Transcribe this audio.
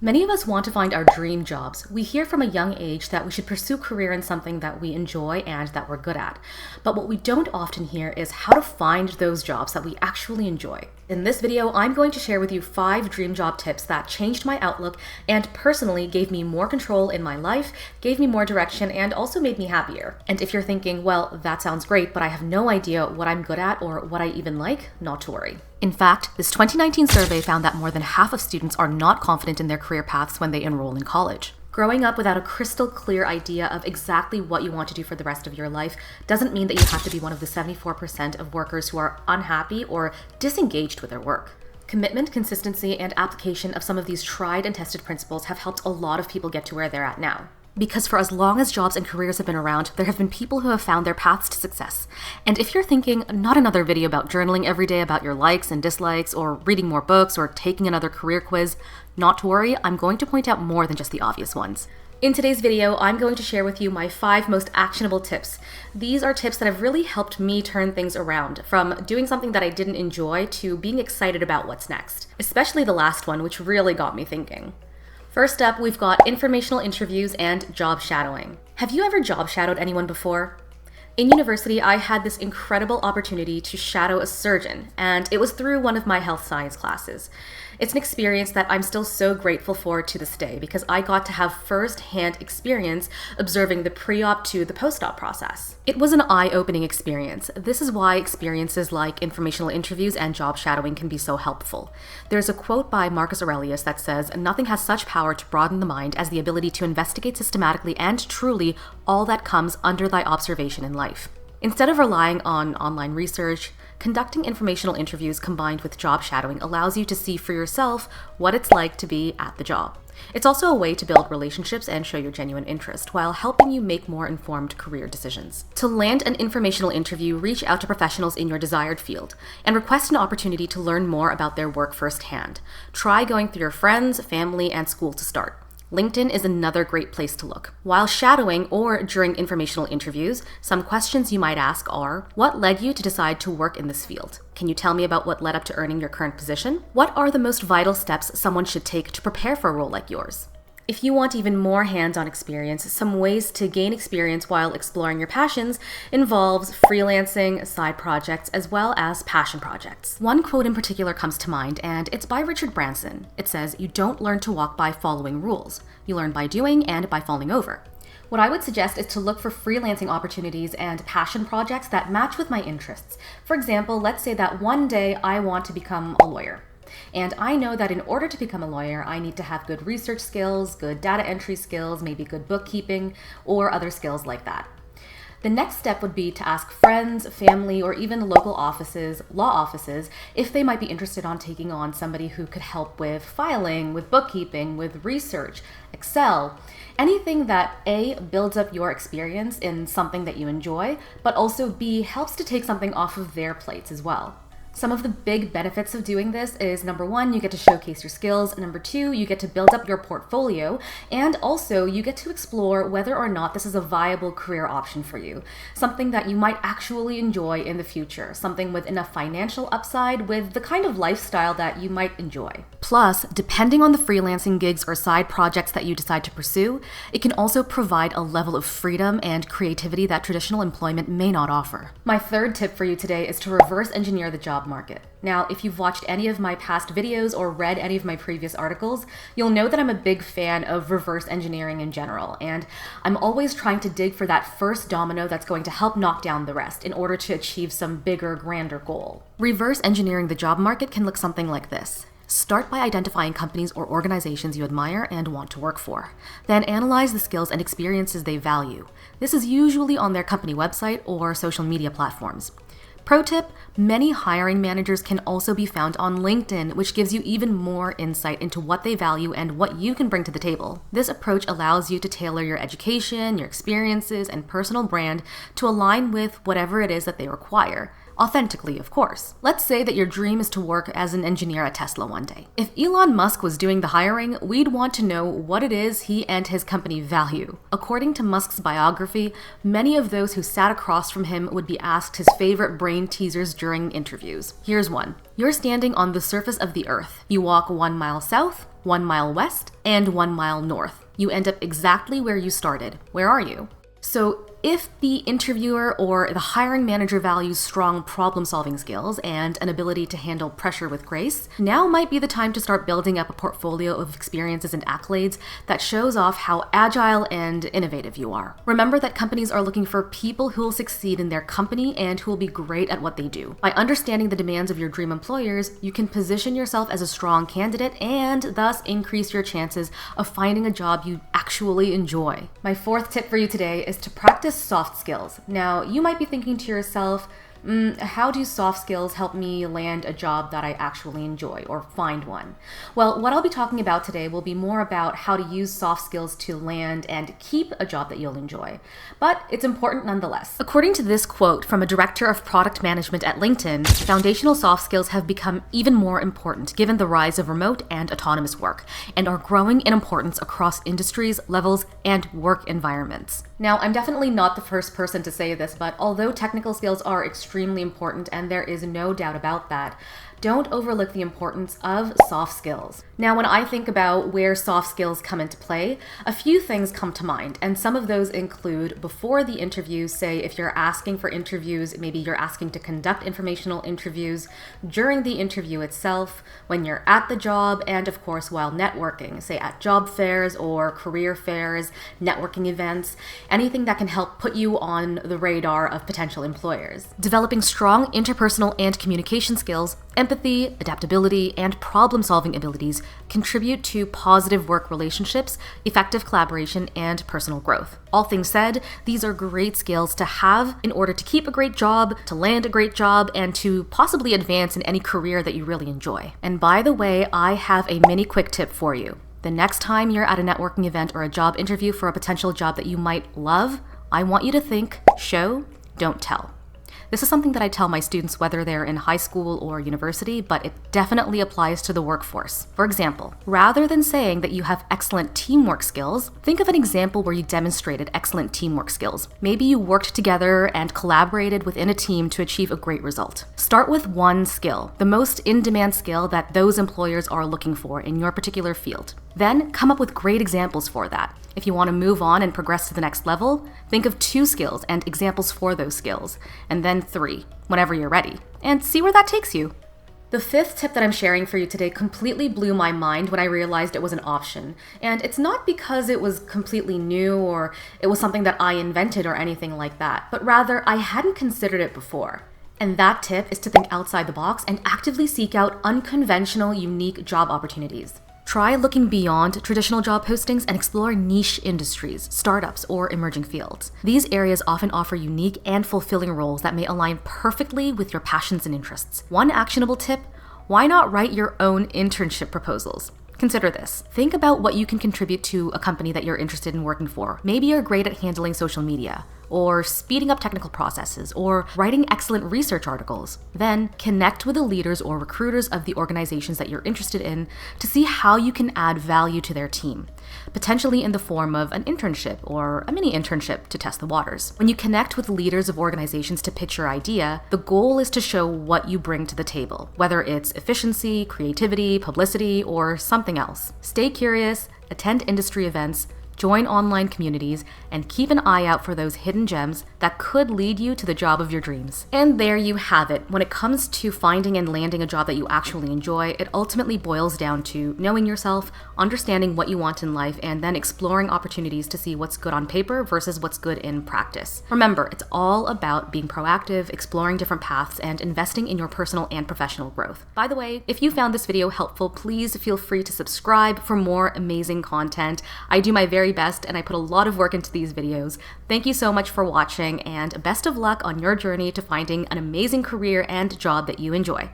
Many of us want to find our dream jobs. We hear from a young age that we should pursue a career in something that we enjoy and that we're good at. But what we don't often hear is how to find those jobs that we actually enjoy. In this video, I'm going to share with you 5 dream job tips that changed my outlook and personally gave me more control in my life, gave me more direction, and also made me happier. And if you're thinking, well, that sounds great, but I have no idea what I'm good at or what I even like, not to worry. In fact, this 2019 survey found that more than half of students are not confident in their career paths when they enroll in college. Growing up without a crystal clear idea of exactly what you want to do for the rest of your life doesn't mean that you have to be one of the 74% of workers who are unhappy or disengaged with their work. Commitment, consistency, and application of some of these tried and tested principles have helped a lot of people get to where they're at now. Because for as long as jobs and careers have been around, there have been people who have found their paths to success. And if you're thinking, not another video about journaling every day about your likes and dislikes, or reading more books, or taking another career quiz, not to worry, I'm going to point out more than just the obvious ones. In today's video, I'm going to share with you my 5 most actionable tips. These are tips that have really helped me turn things around, from doing something that I didn't enjoy to being excited about what's next. Especially the last one, which really got me thinking. First up, we've got informational interviews and job shadowing. Have you ever job shadowed anyone before? In university, I had this incredible opportunity to shadow a surgeon, and it was through one of my health science classes. It's an experience that I'm still so grateful for to this day because I got to have first-hand experience observing the pre-op to the post-op process. It was an eye-opening experience. This is why experiences like informational interviews and job shadowing can be so helpful. There's a quote by Marcus Aurelius that says, "Nothing has such power to broaden the mind as the ability to investigate systematically and truly all that comes under thy observation in life." Instead of relying on online research, conducting informational interviews combined with job shadowing allows you to see for yourself what it's like to be at the job. It's also a way to build relationships and show your genuine interest while helping you make more informed career decisions. To land an informational interview, reach out to professionals in your desired field and request an opportunity to learn more about their work firsthand. Try going through your friends, family, and school to start. LinkedIn is another great place to look. While shadowing or during informational interviews, some questions you might ask are, what led you to decide to work in this field? Can you tell me about what led up to earning your current position? What are the most vital steps someone should take to prepare for a role like yours? If you want even more hands-on experience, some ways to gain experience while exploring your passions involves freelancing, side projects, as well as passion projects. One quote in particular comes to mind, and it's by Richard Branson. It says, "You don't learn to walk by following rules. You learn by doing and by falling over." What I would suggest is to look for freelancing opportunities and passion projects that match with my interests. For example, let's say that one day I want to become a lawyer. And I know that in order to become a lawyer, I need to have good research skills, good data entry skills, maybe good bookkeeping, or other skills like that. The next step would be to ask friends, family, or even local offices, law offices, if they might be interested on taking on somebody who could help with filing, with bookkeeping, with research, Excel, anything that A, builds up your experience in something that you enjoy, but also B, helps to take something off of their plates as well. Some of the big benefits of doing this is, number 1, you get to showcase your skills. Number 2, you get to build up your portfolio. And also, you get to explore whether or not this is a viable career option for you. Something that you might actually enjoy in the future. Something with enough financial upside, with the kind of lifestyle that you might enjoy. Plus, depending on the freelancing gigs or side projects that you decide to pursue, it can also provide a level of freedom and creativity that traditional employment may not offer. My third tip for you today is to reverse engineer the job market. Now, if you've watched any of my past videos or read any of my previous articles, you'll know that I'm a big fan of reverse engineering in general, and I'm always trying to dig for that first domino that's going to help knock down the rest in order to achieve some bigger, grander goal. Reverse engineering the job market can look something like this. Start by identifying companies or organizations you admire and want to work for. Then analyze the skills and experiences they value. This is usually on their company website or social media platforms. Pro tip, many hiring managers can also be found on LinkedIn, which gives you even more insight into what they value and what you can bring to the table. This approach allows you to tailor your education, your experiences, and personal brand to align with whatever it is that they require. Authentically, of course. Let's say that your dream is to work as an engineer at Tesla one day. If Elon Musk was doing the hiring, we'd want to know what it is he and his company value. According to Musk's biography, many of those who sat across from him would be asked his favorite brain teasers during interviews. Here's one. You're standing on the surface of the earth. You walk 1 mile south, 1 mile west, and 1 mile north. You end up exactly where you started. Where are you? So if the interviewer or the hiring manager values strong problem-solving skills and an ability to handle pressure with grace, now might be the time to start building up a portfolio of experiences and accolades that shows off how agile and innovative you are. Remember that companies are looking for people who will succeed in their company and who will be great at what they do. By understanding the demands of your dream employers, you can position yourself as a strong candidate and thus increase your chances of finding a job you actually enjoy. My fourth tip for you today is to practice soft skills. Now, you might be thinking to yourself, how do soft skills help me land a job that I actually enjoy or find one? Well, what I'll be talking about today will be more about how to use soft skills to land and keep a job that you'll enjoy. But it's important nonetheless. According to this quote from a director of product management at LinkedIn, foundational soft skills have become even more important given the rise of remote and autonomous work and are growing in importance across industries, levels, and work environments. Now, I'm definitely not the first person to say this, but although technical skills are extremely important, and there is no doubt about that, don't overlook the importance of soft skills. Now, when I think about where soft skills come into play, a few things come to mind, and some of those include before the interview, say if you're asking for interviews, maybe you're asking to conduct informational interviews, during the interview itself, when you're at the job, and of course while networking, say at job fairs or career fairs, networking events, anything that can help put you on the radar of potential employers. Developing strong interpersonal and communication skills, empathy, adaptability, and problem-solving abilities contribute to positive work relationships, effective collaboration, and personal growth. All things said, these are great skills to have in order to keep a great job, to land a great job, and to possibly advance in any career that you really enjoy. And by the way, I have a mini quick tip for you. The next time you're at a networking event or a job interview for a potential job that you might love, I want you to think, show, don't tell. This is something that I tell my students whether they're in high school or university, but it definitely applies to the workforce. For example, rather than saying that you have excellent teamwork skills, think of an example where you demonstrated excellent teamwork skills. Maybe you worked together and collaborated within a team to achieve a great result. Start with one skill, the most in-demand skill that those employers are looking for in your particular field. Then come up with great examples for that. If you want to move on and progress to the next level, think of 2 skills and examples for those skills, and then 3, whenever you're ready, and see where that takes you. The 5th tip that I'm sharing for you today completely blew my mind when I realized it was an option. And it's not because it was completely new or it was something that I invented or anything like that, but rather I hadn't considered it before. And that tip is to think outside the box and actively seek out unconventional, unique job opportunities. Try looking beyond traditional job postings and explore niche industries, startups, or emerging fields. These areas often offer unique and fulfilling roles that may align perfectly with your passions and interests. One actionable tip: why not write your own internship proposals? Consider this. Think about what you can contribute to a company that you're interested in working for. Maybe you're great at handling social media, or speeding up technical processes, or writing excellent research articles. Then connect with the leaders or recruiters of the organizations that you're interested in to see how you can add value to their team, potentially in the form of an internship or a mini internship to test the waters. When you connect with leaders of organizations to pitch your idea, the goal is to show what you bring to the table, whether it's efficiency, creativity, publicity, or something else. Stay curious, attend industry events, join online communities, and keep an eye out for those hidden gems that could lead you to the job of your dreams. And there you have it. When it comes to finding and landing a job that you actually enjoy, it ultimately boils down to knowing yourself, understanding what you want in life, and then exploring opportunities to see what's good on paper versus what's good in practice. Remember, it's all about being proactive, exploring different paths, and investing in your personal and professional growth. By the way, if you found this video helpful, please feel free to subscribe for more amazing content. I do my very best, and I put a lot of work into these videos. Thank you so much for watching, and best of luck on your journey to finding an amazing career and job that you enjoy.